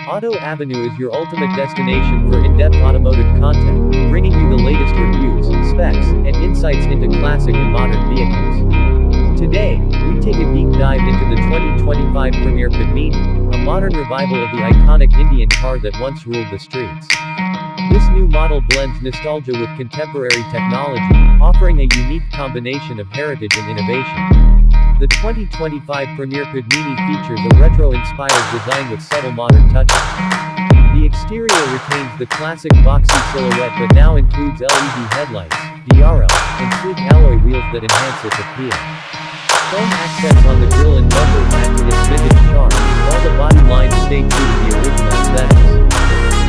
Auto Avenue is your ultimate destination for in-depth automotive content, bringing you the latest reviews, specs, and insights into classic and modern vehicles. Today, we take a deep dive into the 2025 Premier Padmini, a modern revival of the iconic Indian car that once ruled the streets. This new model blends nostalgia with contemporary technology, offering a unique combination of heritage and innovation. The 2025 Premier Padmini features a retro-inspired design with subtle modern touches. The exterior retains the classic boxy silhouette but now includes LED headlights, DRL, and sleek alloy wheels that enhance its appeal. Chrome accents on the grille and bumpers add to its vintage charm, while the body lines stay true to the original aesthetics.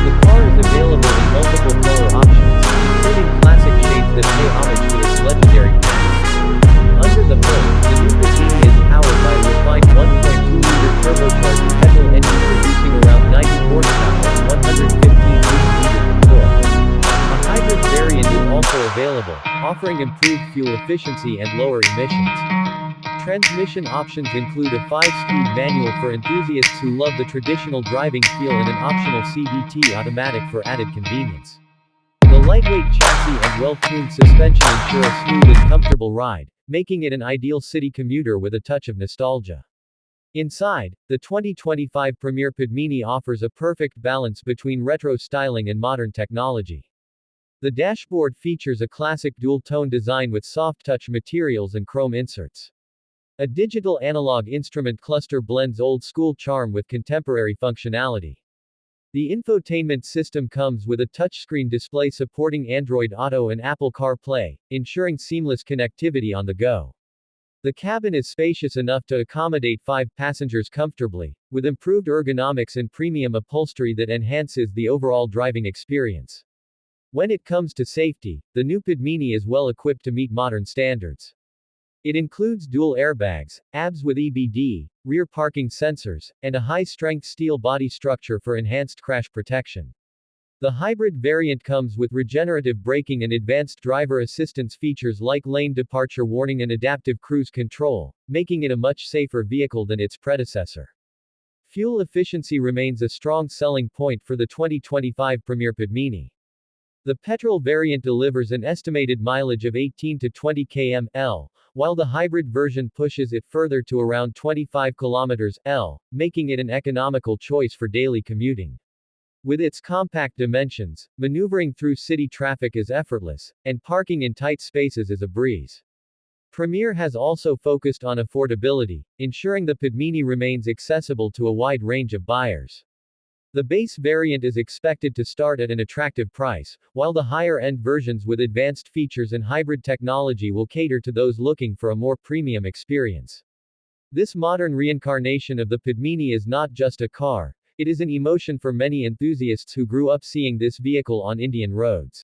The car is available in multiple color options, including classic shades that pay homage to its legendary past. Under the hood, the new Padmini is powered by a refined 1.2-liter turbocharged petrol engine producing around 90 horsepower and 115 Nm of torque. A hybrid variant is also available, offering improved fuel efficiency and lower emissions. Transmission options include a 5-speed manual for enthusiasts who love the traditional driving feel and an optional CVT automatic for added convenience. The lightweight chassis and well-tuned suspension ensure a smooth and comfortable ride, making it an ideal city commuter with a touch of nostalgia. Inside, the 2025 Premier Padmini offers a perfect balance between retro styling and modern technology. The dashboard features a classic dual-tone design with soft-touch materials and chrome inserts. A digital analog instrument cluster blends old-school charm with contemporary functionality. The infotainment system comes with a touchscreen display supporting Android Auto and Apple CarPlay, ensuring seamless connectivity on the go. The cabin is spacious enough to accommodate 5 passengers comfortably, with improved ergonomics and premium upholstery that enhances the overall driving experience. When it comes to safety, the new Padmini is well equipped to meet modern standards. It includes dual airbags, ABS with EBD, rear parking sensors, and a high-strength steel body structure for enhanced crash protection. The hybrid variant comes with regenerative braking and advanced driver assistance features like lane departure warning and adaptive cruise control, making it a much safer vehicle than its predecessor. Fuel efficiency remains a strong selling point for the 2025 Premier Padmini. The petrol variant delivers an estimated mileage of 18 to 20 km/h, while the hybrid version pushes it further to around 25 km/h, making it an economical choice for daily commuting. With its compact dimensions, maneuvering through city traffic is effortless, and parking in tight spaces is a breeze. Premier has also focused on affordability, ensuring the Padmini remains accessible to a wide range of buyers. The base variant is expected to start at an attractive price, while the higher-end versions with advanced features and hybrid technology will cater to those looking for a more premium experience. This modern reincarnation of the Padmini is not just a car, it is an emotion for many enthusiasts who grew up seeing this vehicle on Indian roads.